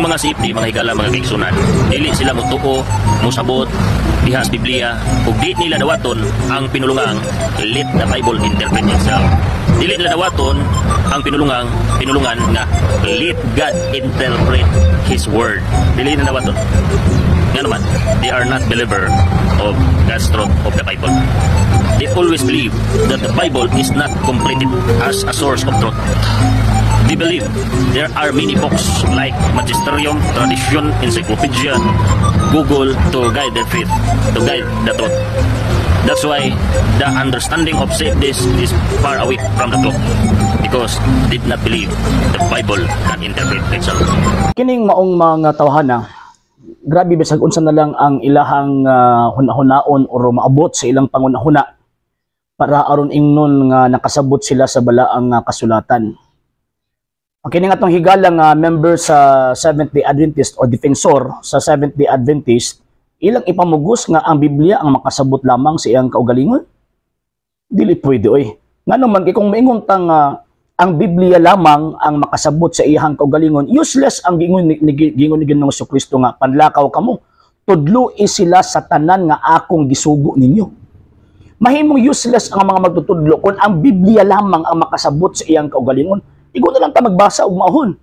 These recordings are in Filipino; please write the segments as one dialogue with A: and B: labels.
A: Ang mga CFD, mga higala, mga kaigsunan, dili sila mutuo, musabot, dihas Biblia, ug di nila dawaton ang pinulungang let the Bible interpret itself. Dili nila dawaton ang pinulungan nga let God interpret His Word. Dili nila dawaton. Nga naman, they are not believer of God's truth of the Bible. They always believe that the Bible is not completed as a source of truth. They believe there are many books like Magisterium, Tradition, Encyclopedia, Google to guide their faith, to guide the truth. That's why the understanding of this is far away from the truth because they did not believe the Bible can interpret itself.
B: Kining maong mga tawhana, grabe bisag unsa na lang ang ilahang hunahunaon o maabot sa ilang pangunahuna para aron ingnon nga nakasabot sila sa balaang kasulatan. Okay, nga itong higalang member sa Seventh-day Adventist o defensor sa Seventh-day Adventist, ilang ipamugos nga ang Biblia ang makasabot lamang sa iyang kaugalingon? Dili pwede, oy. Nga naman, kung maingon tang ang Biblia lamang ang makasabot sa iyang kaugalingon, useless ang gingon ni Ginoong Jesucristo nga, panlakaw kamo, tudlo sila sa tanan nga akong gisugo ninyo. Mahimong useless ang mga magtutudlo kung ang Biblia lamang ang makasabot sa iyang kaugalingon. Igo na lang ta magbasa og maahon.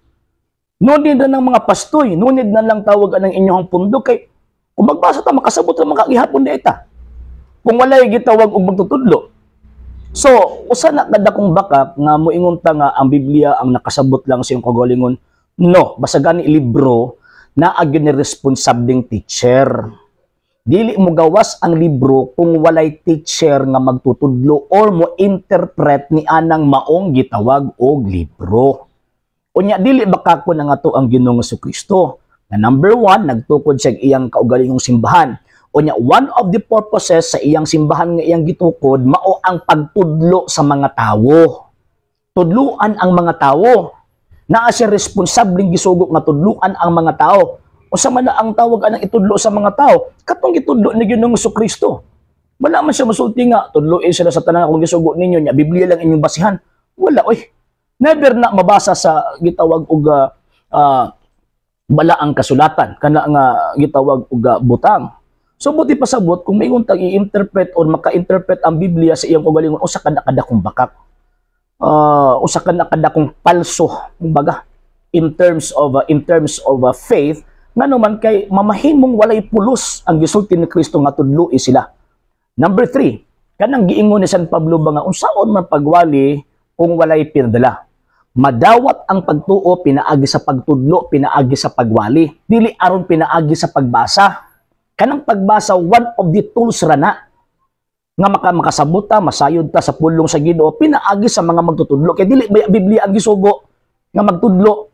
B: Nunid na ng mga pastoy, nunid na lang tawagan ng inyong pundok kay kung magbasa ta makasabot ra makagihapon di ta. Kung walay gitawag og magtutudlo. So, usa na kada kong bakak nga moingon ta nga ang Biblia ang nakasabot lang sa iyong kaugalingon. No, basta gani libro na agyon ni responsableng teacher. Dili mo gawas ang libro kung walay teacher nga magtutudlo or mo interpret ni anang maong gitawag og libro. Unya dili bakako na nga to ang Ginoong Jesucristo. Na number 1, nagtukod siya iyang kaugalingong simbahan. Unya one of the purposes sa iyang simbahan nga iyang gitukod mao ang pagtudlo sa mga tawo. Tudluan ang mga tawo. Naa siya responsableng gisugok nga tudluan ang mga tawo. O sa man ang tawag anang itudlo sa mga tao, katong itudlo ni Ginoong Jesucristo. Wala man siya masulti nga, tudloin sila sa tanan akong gisugo ninyo, nya Biblia lang inyong basihan. Wala, oy. Never na mabasa sa gitawag og balaang kasulatan, kana nga gitawag og butang. So buti pasabot kung may untang i-interpret or maka-interpret ang Biblia sa iyang kaugalingon, usa kada kong bakak. Usa kada kong palso, kumbaga, in terms of faith. Nga naman kay mamahimong walay pulos ang gisulti ni Kristo nga tudloi sila. Number 3, kanang giingon ni San Pablo ba nga unsaon man pagwali kung walay pinadala. Madawat ang pagtuo pinaagi sa pagtudlo, pinaagi sa pagwali, dili aron pinaagi sa pagbasa. Kanang pagbasa one of the tools ra na nga makasabot ta, masayod ta sa pulong sa Ginoo, pinaagi sa mga magtutudlo kay dili Biblia ang gisugo nga magtudlo.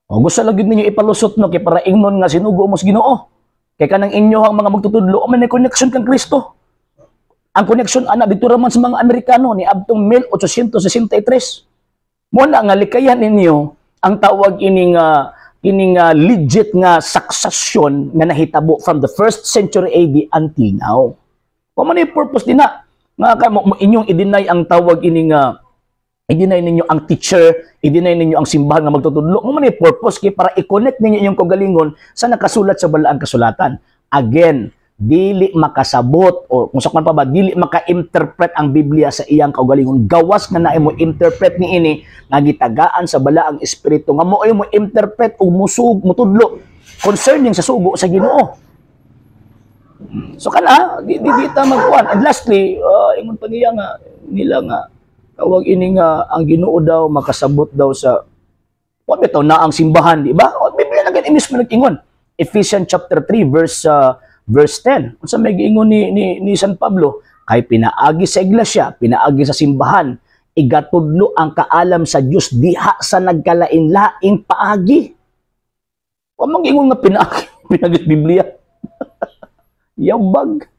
B: O gusto lang yun ninyo ipalusot no, kay para ingnon nga sinugo mo sa Ginoo. Kay kanang inyo ang mga magtutudlo, o may connection kang Kristo. Ang connection ana dito raman sa mga Amerikano ni abtong 1863. Muna nga likayan ninyo ang tawag ining legit nga succession nga nahitabo from the 1st century AD until now. O man yung purpose din na nga inyong i-deny ang tawag ining i-deny ninyo ang teacher, i-deny ninyo ang simbahan nga magtutudlo. Kung man yung purpose kay para i-connect ninyo inyong kaugalingon sa nakasulat sa balaang kasulatan. Again, dili makasabot o kung sakman pa ba, dili maka-interpret ang Biblia sa iyang kaugalingon. Gawas nga na mo interpret ni ini nga gitagaan sa balaang espiritu nga mo ay mo interpret o mutudlo concerning sa sugo sa Ginoo. So kana di ta magkuan. And lastly, ingon pa niya nga nila nga tawag ini nga ang Ginoo daw makasabot daw sa what bitaw na ang simbahan, di ba? O Biblia na gani mismo nag-ingon. Ephesians chapter 3 verse 10. Unsa may giingon ni San Pablo, kay pinaagi sa iglesia, pinaagi sa simbahan, igatudlo ang kaalam sa Dios diha sa nagkalain-laing paagi. Wa man giingon nga pinaagi sa Biblia. Yabag.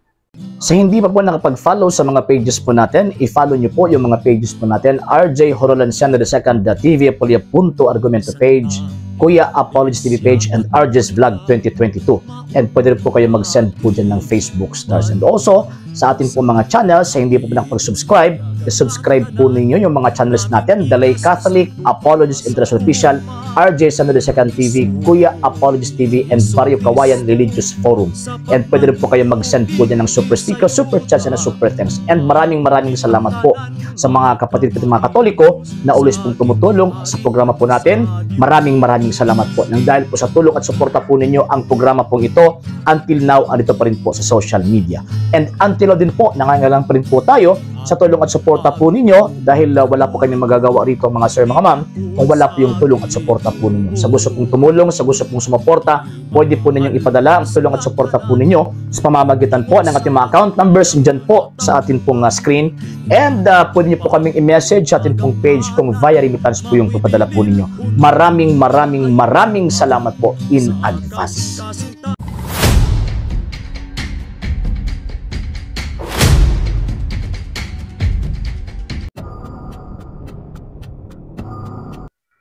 B: Sa hindi pa po nakapag-follow sa mga pages po natin, i-follow nyo po yung mga pages po natin. RJ Horolanciano II, TV Apolia Punto Argumento page, Kuya Apologist TV page, and RJ's Vlog 2022. And pwede rin po kayo mag-send po dyan ng Facebook stars. And also, sa ating po mga channels, sa hindi po nakapag-subscribe, subscribe po ninyo yung mga channels natin, Dalay Catholic, Apologist International Official, RJ Sanado II TV, Kuya Apologist TV, and Barrio Kawayan Religious Forum. And pwede rin po kayo mag-send po dyan ng super sticker, super chats, and super thanks. And maraming salamat po sa mga kapatid ko mga Katoliko na always pong tumutulong sa programa po natin. Maraming salamat po. Nang dahil po sa tulong at suporta po ninyo, ang programa pong ito until now, andito pa rin po sa social media. And until now din po, nangangailangan pa rin po tayo sa tulong at suporta po ninyo dahil wala po kami magagawa rito mga sir, mga ma'am, kung wala po yung tulong at suporta po ninyo. Sa gusto pong tumulong, sa gusto pong sumuporta, pwede po ninyong ipadala ang tulong at suporta po ninyo sa pamamagitan po ng ating mga account numbers dyan po sa ating pong screen. And pwede nyo po kaming i-message sa ating pong page kung via remittance po yung ipadala po ninyo. Maraming salamat po in advance.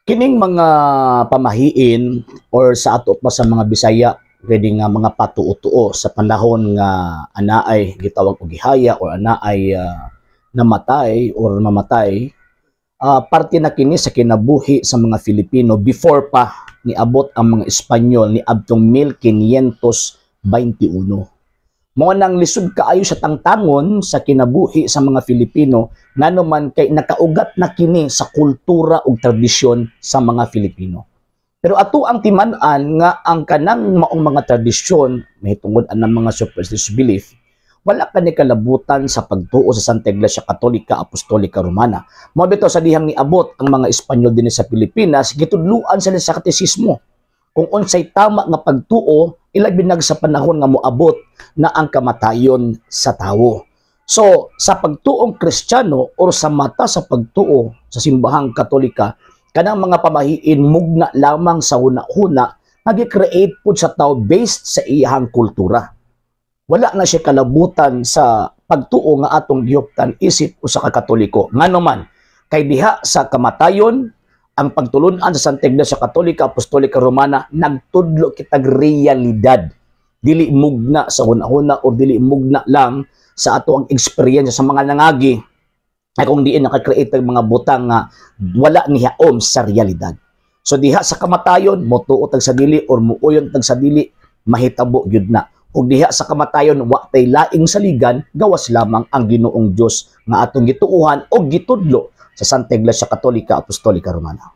B: Kining mga pamahiin or sa ato pa sa mga Bisaya, pwede nga mga patuo-tuo sa panahon nga anaay gitawag og gihaya or anaay namatay or mamatay, parte na kini sa kinabuhi sa mga Filipino before pa niabot ang mga Espanyol ni adtong 1521. Mo nang lisod kaayo sa tangtangon sa kinabuhi sa mga Filipino nganuman kay nakaugat na kini sa kultura ug tradisyon sa mga Filipino. Pero ato ang timan-an nga ang kanang maong mga tradisyon mahitungod ang mga superstitious belief wala ka ni kalabutan sa pagtuo sa Santa Iglesia Katolika Apostolika Romana. Mao bitaw sa dihang niabot ang mga Espanyol din sa Pilipinas, gitudluan sila sa katesismo kung unsay tama nga pagtuo ilabinag sa panahon nga moabot na ang kamatayon sa tawo. So, sa pagtuong Kristiyano or sa mata sa pagtuo sa simbahang Katolika, kanang mga pamahiin mugna lamang sa huna-huna nag-create po sa tao based sa iyang kultura. Wala na siya kalabutan sa pagtuo nga atong gihuptan isip o sa Katoliko. Nganuman, kay diha sa kamatayon, ang pagtulunan sa Santa Iglesia Katolika Apostolika Romana nagtudlo kitag realidad. Dili mugna sa hunahuna o dili mugna lang sa ato ang experience sa mga nangagi ay kung diin naka-create mga butang nga wala ni haom sa realidad. So diha sa kamatayon motuo tag sa dili or muuyon tag sa dili mahitabo gyud na. Ug diha sa kamatayon wa tay laing saligan gawas lamang ang Ginoong Dios nga atong gituuhan o gitudlo sa Santa Iglesia Katolika Apostolika Romana.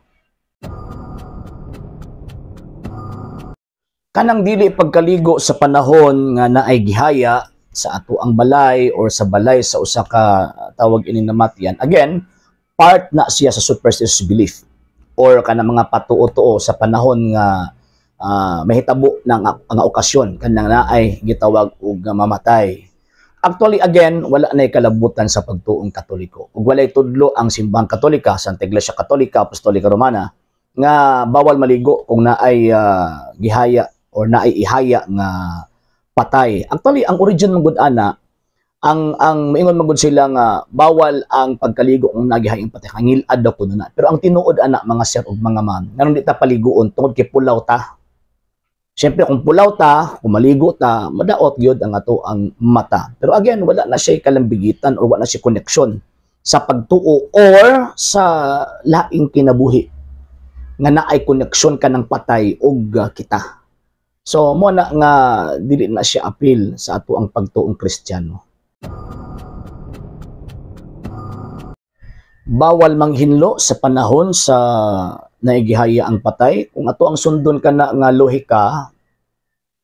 B: Kanang dili pagkaligo sa panahon nga naay gihaya sa ato ang balay or sa balay sa usa ka tawag ini namatian. Again, part na siya sa superstitious belief or kanang mga patuo-tuo sa panahon nga mahitabo ng ang okasyon kanang naay gitawag og mamatay. Actually, again, wala na kalabutan sa pagtuong Katoliko. Ug walay tudlo ang simbahang Katolika, Santa Iglesia Katolika, Apostolika Romana, nga bawal maligo kung naay gihaya or naay ihaya nga patay. Actually, ang origin magud ana, ang moingon magud sila nga bawal ang pagkaligo kung nagihayang patay. Ngilad daw kuno na. Pero ang tinuod ana mga sir ug mga ma'am, nganong di ta paliguon tungod kay pulaw ta. Siyempre, kung pulaw ta, kung maligo ta, madaot yun ang ato ang mata. Pero again, wala na siya kalambigitan or wala na siya koneksyon sa pagtuo or sa laing kinabuhi nga naay koneksyon ka ng patay ug kita. So, mo na nga dili na siya appeal sa ato ang pagtuong Kristiyano. Bawal manghinlo sa panahon sa naigihaya ang patay. Kung ato ang sundon ka na nga lohika,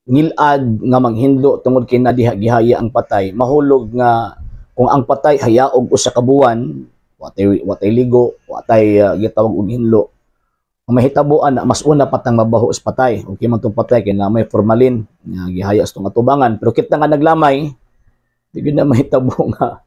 B: ngilad nga manghinlo tungod kay nadihagihaya ang patay, mahulog nga kung ang patay hayaog usa ka buwan, watay ligo, watay gitawag og hinlo. Ang mahitabuan na mas una patang mabaho sa patay. Okay man tong patay kay na may formalin nga gihaya sa tong atubangan, pero kita nga naglamay, di gyud na mahitabo nga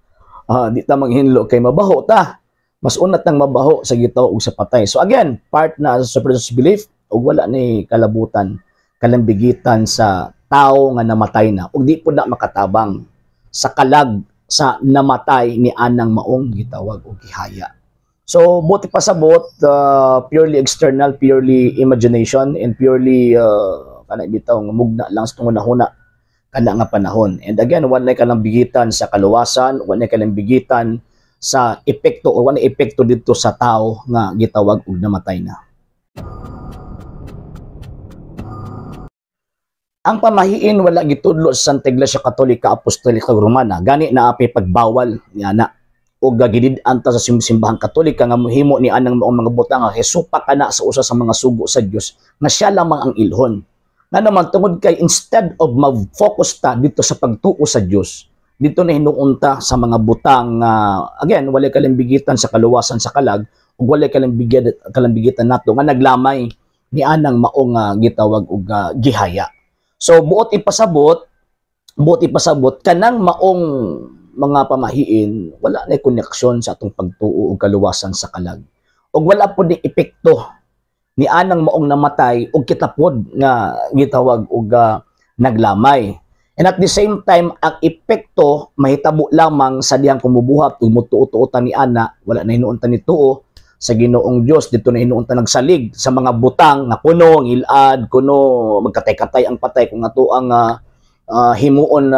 B: di ta manghinlo kay mabaho ta. Mas una tang mabaho sa gitawag og sa patay. So again, part na sa superstitious belief ug wala ni kalabutan, kalambigitan sa tao nga namatay na ug di po na makatabang sa kalag sa namatay ni anang maong gitawag og gihaya. So buti pa sabot, purely external, purely imagination, and purely kana bitaw nga mugna lang sa tungon-huna kana nga panahon. And again, wala kalambigitan sa kaluwasan, wala kalambigitan sa epekto o wala epekto dito sa tao nga gitawag og namatay na. Ang pamahiin wala gitudlo sa Santa Iglesia Katolika Apostolika Romana gani na apay pagbawal nga na o gagidid-an ta sa simbahang Katolika nga mohimo ni anang mga butang nga hesupa kana sa usa sa mga sugo sa Dios nga siya lamang ang ilhon. Nga naman tungod kay instead of mag-focus ta dito sa pagtuo sa Dios, dito na hinuunta sa mga butang again walay kalambigitan sa kaluwasan sa kalag ug walay kalambigitan nato nga naglamay ni anang maong gitawag og gihaya. So buot ipasabot kanang maong mga pamahiin wala na koneksyon sa atong pagtuo og kaluwasan sa kalag. Ug wala pod ni epekto ni anang maong namatay ug kitapod nga gitawag og naglamay. And at the same time ang epekto mahitabo lamang sa dihang kumubuhat ug mutuo-tuotan ni ana wala na hinuon ta ni tuo sa Ginoong Dios dito na hinuon ta nagsalig sa mga butang nga kuno ngilad kuno magkatay-katay ang patay kung ato ang himuon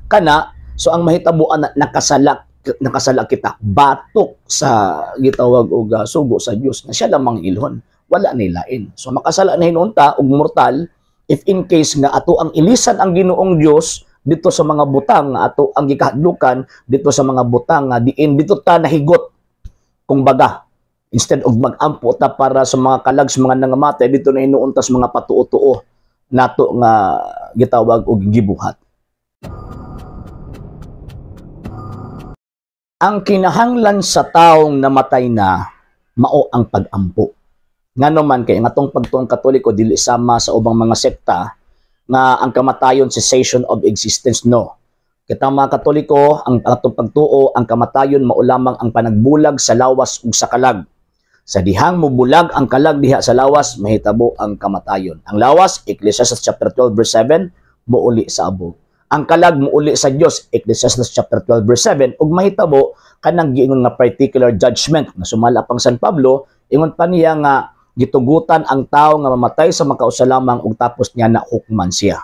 B: kana. So ang mahitabuan na nakasala kita batok sa gitawag og sugo sa Dios na siya lamang ilhon wala ni lain. So makasala na hinunta og mortal if in case nga ato ang ilisan ang Ginoong Dios dito sa mga butang nga ato ang gikahadlukan dito sa mga butang nga diin dito ta nahigot kung baga instead og magampo ta para sa mga kalag sa mga nangamatay dito na hinuon ta sa mga patuo-tuo nato nga gitawag og gibuhat. Ang kinahanglan sa taong namatay na mao ang pag-ampo. Ngano man kay ngatong pagtuong Katoliko dili sama sa ubang mga sekta nga ang kamatayon cessation of existence no. Kita mga Katoliko ang atong pagtuo ang kamatayon mao lamang ang panagbulag sa lawas ug sa kalag. Sa dihang mubulag ang kalag diha sa lawas mahitabo ang kamatayon. Ang lawas Ecclesiastes chapter 12 verse 7 mouli sa abog. Ang kalag muuli sa Dios Ecclesiastes chapter 12 verse 7 ug mahitabo kanang giingon nga particular judgment na sumala pang San Pablo ingon pa niya nga gitugutan ang tao nga mamatay sa makausa lamang ug tapos niya na hukman siya.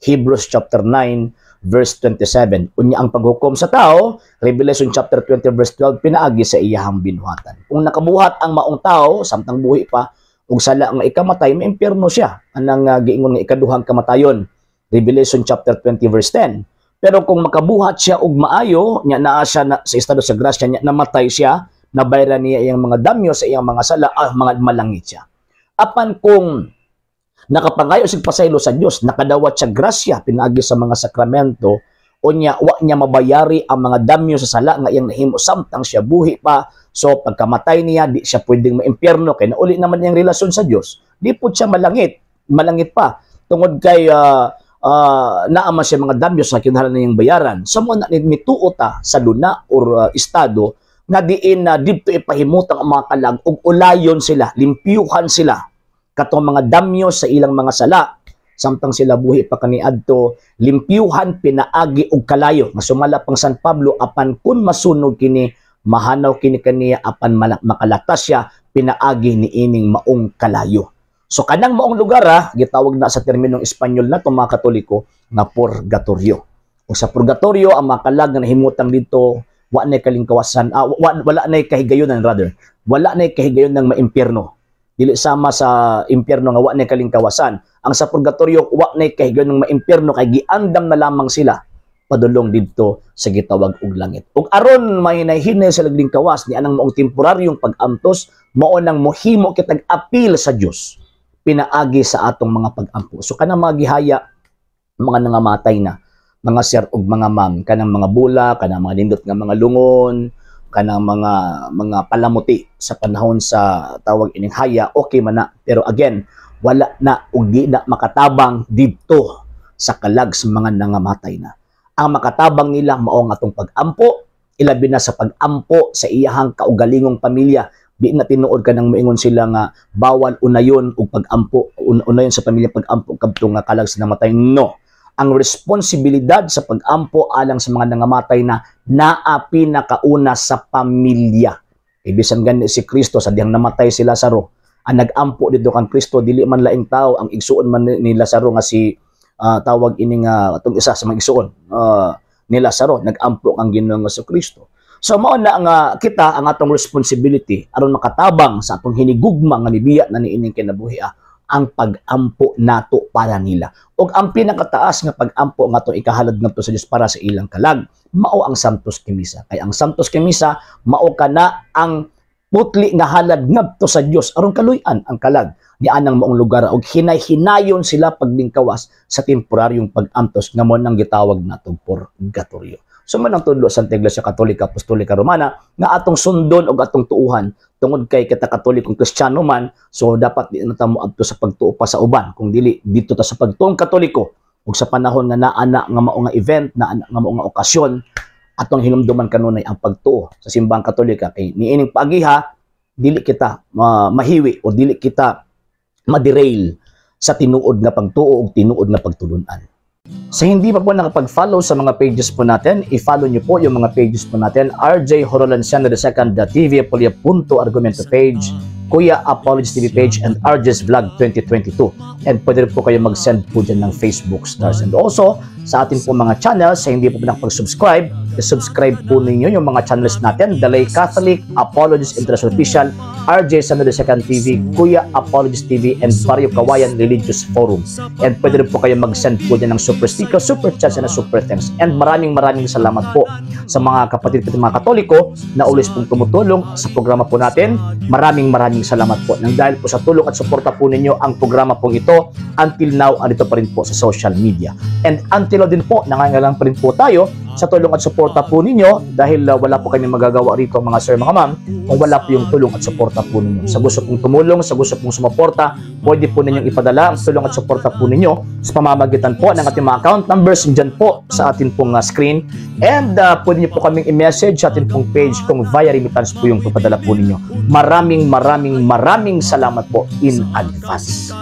B: Hebrews chapter 9 verse 27 unya ang paghukom sa tao Revelation chapter 20 verse 12 pinaagi sa iyahang binuhatan. Kung nakabuhat ang maong tao samtang buhi pa ug sala nga ikamatay maimpyerno siya anang giingon nga ikaduhang kamatayon Revelation chapter 20 verse 10. Pero kung makabuhat siya og maayo, nya naa siya sa estado sa grasya niya namatay siya, nabayran niya iyang mga damyo sa iyang mga sala, mga malangit siya. Apan kung nakapangayo sig pasaylo sa Dios, nakadawat siya grasya pinaagi sa mga sakramento, unya wa niya mabayari ang mga damyo sa sala nga iyang nahimo samtang siya buhi pa. So pagkamatay niya di siya pwedeng maimpyerno kay nauli naman iyang relasyon sa Dios. Di pud siya malangit pa tungod kay naama siya mga damyo sa kinahanglan niyang bayaran. So mo na mituo ta sa luna or estado nga diin na didto ipahimutang ang mga kalag ug ulayon sila, limpyuhan sila katong mga damyo sa ilang mga sala samtang sila buhi pa kaniadto, limpyuhan pinaagi og kalayo nga sumala pang San Pablo apan kun masunog kini mahanaw kini kaniya apan makalatas siya pinaagi ni ining maong kalayo. So kanang maong lugar gitawag na sa terminong Espanyol na mga Katoliko nga purgatorio. O sa purgatorio ang mga kalag nga nahimutang dito wa nay kalingkawasan wala nay kahigayonan rather. Wala nay kahigayon ng maimpyerno. Dili sama sa impyerno nga wa nay kalingkawasan. Ang sa purgatorio wa nay kahigayon ng maimpyerno kay giandam na lamang sila padulong didto sa gitawag og langit. Ug aron mahinay-hinay sa lingkawas ni anang maong temporaryong pag-amtos mao nang mohimo kitag apil sa Dios pinaagi sa atong mga pag-ampo. So kanang mga gihaya, mga nangamatay na, mga sir ug mga ma'am, kanang mga bula, kanang mga nindot nga mga lungon, kanang mga palamuti sa panahon sa tawag ining haya, okay man na. Pero again, wala na ug di na makatabang didto sa kalag sa mga nangamatay na. Ang makatabang nila mao nga atong pag-ampo, ilabi na sa pag-ampo sa iyahang kaugalingong pamilya. Di na tinuod ka nang moingon sila nga bawal unayon og pag-ampo, unayon sa pamilya pag-ampo kadto nga kalag sa namatay. No. Ang responsibilidad sa pag-ampo alang sa mga nangamatay na naapi na kauna sa pamilya. Ibisan gani si Kristo sa dihang namatay si Lazaro. Ang nag-ampo dito kang Kristo dili man laing tao, ang igsuon man ni Lazaro nga si tawag ini nga atong isa sa mga igsuon ni Lazaro, nag-ampo ang Ginoong Kristo. So mao na nga kita ang atong responsibility aron makatabang sa atong hinigugma nga nibiya na niining kinabuhi ang pag-ampo nato para nila. Ug ang pinakataas nga pag-ampo nga atong ikahalad ngadto sa Dios para sa ilang kalag mao ang Santos que Missa. Kay ang Santos que Missa mao kana ang putli nga halad ngadto sa Dios aron kaluy-an ang kalag ni anang maong lugar ug hinay-hinayon sila paglingkawas sa temporaryong pag-antos nga mo nang gitawag natong purgatorio. So man ang tudlo sa Iglesia Katolika Apostolika Romana nga atong sundon ug atong tuuhan tungod kay kita Katolikong Kristiyano man, so dapat di na ta moadto sa pagtuo pa sa uban kung dili dito ta sa pagtuong Katoliko ug sa panahon nga naana nga mao nga event, naana nga mao nga okasyon atong hinumduman kanunay ang pagtuo sa simbahang Katolika kay niining paagiha dili kita mahiwi o dili kita ma-derail sa tinuod nga pagtuo ug tinuod nga pagtulunan. Sa hindi pa po nakapag-follow sa mga pages po natin, i-follow nyo po yung mga pages po natin, RJ Horolanciano II, TV Apolia Punto Argumento page, Kuya Apologist TV page, and RJ's Vlog 2022. And pwede rin po kayo mag-send po dyan ng Facebook stars. And also, sa ating po mga channels, sa hindi po nakapag-subscribe, i-subscribe po ninyo yung mga channels natin, The Lay Catholic, Apologist International Official, RJ Sano II TV, Kuya Apologist TV, and Barrio Kawayan Religious Forum. And pwede rin po kayo mag-send po dyan ng super sticker, super chats, and super thanks. And maraming salamat po sa mga kapatid ko mga Katoliko na always pong tumutulong sa programa po natin. Maraming salamat po. Nang dahil po sa tulong at suporta po ninyo ang programa pong ito, until now, andito pa rin po sa social media. And until now din po, nangangailangan pa rin po tayo sa tulong at suporta po ninyo dahil wala po kami magagawa rito mga sir, mga ma'am, kung wala po yung tulong at suporta po ninyo. Sa gusto pong tumulong, sa gusto pong sumuporta, pwede po ninyong ipadala ang tulong at suporta po ninyo sa pamamagitan po ng ating mga account numbers dyan po sa ating pong screen. And pwede nyo po kaming i-message sa ating pong page kung via remittance po yung papadala po ninyo. Maraming salamat po in advance.